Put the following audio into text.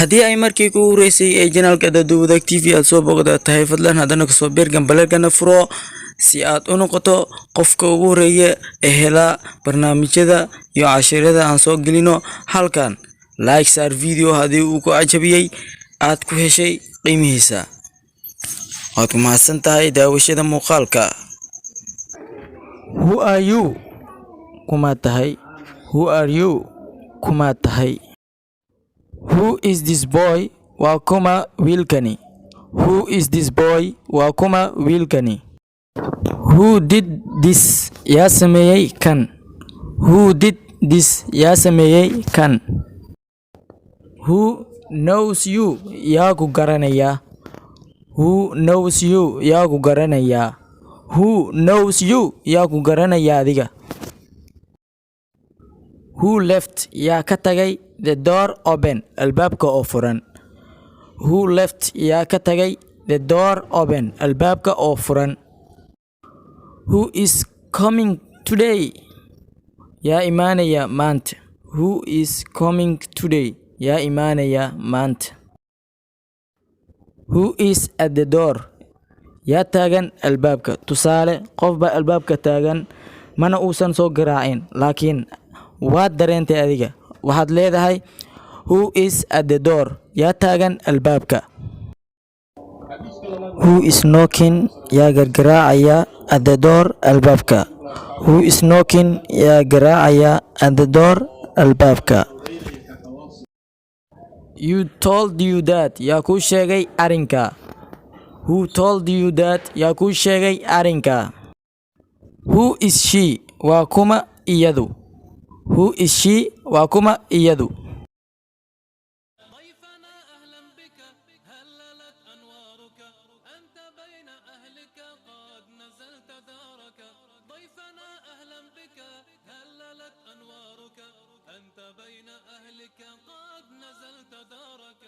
haddii ay markii ku horeysay ee janaalka Daduwadaag TV aad soo booqatahay fadlan haddana kasoo beer gambalelkana furo si aad u noqoto qofka ugu horeeya ee hela barnaamijyada iyo casharada aan soo gelino halkan. Like saar video haddii uu ku cajabiyay aad ku heshay qiimihiisa. waad ku mahadsan tahay daawashada muuqaalka. Who are you? Kuma tahay? Who are you? Kuma tahay? Who is this boy? Waa kuma wiilkani? Who is this boy? Waa kuma wiilkani? Who did this? Yaa sameeyay kan? Who did this? Yaa sameeyay kan? Who knows you? Yaa ku garanaya? Who knows you? Yaa ku garanaya? Who knows you? Yaa ku garanaya adiga? Who left? Yaa ka tagay? The door open. Albaabka oo furan. Who left? Yaa ka tagay? The door open. Albaabka oo furan. Who is coming today? Yaa imaanaya maanta. Who is coming today? Yaa imaanaya maanta. Who is at the door? Yaa taagan albaabka. Tusaale, qof baa albaabka taagan mana uusan soo garaacin laakiin waad dareentay adiga. Waxaad leedahay who is at the door? Yaa taagan albaabka. Who is knocking? Yaa gargaraacaya at the door albaabka. Who is knocking? Yaa garaacaya at the door albaabka. You told you that? Yaa ku sheegay arinka. Who told you that? Yaa ku sheegay arinka. Who is she? Waa kuma iyadu? Who is she? Waa kuma iyadu? ضيفنا أهلا بك هللت أنوارك أنت بين أهلك قد نزلت دارك ضيفنا أهلا بك هللت أنوارك أنت بين أهلك قد نزلت دارك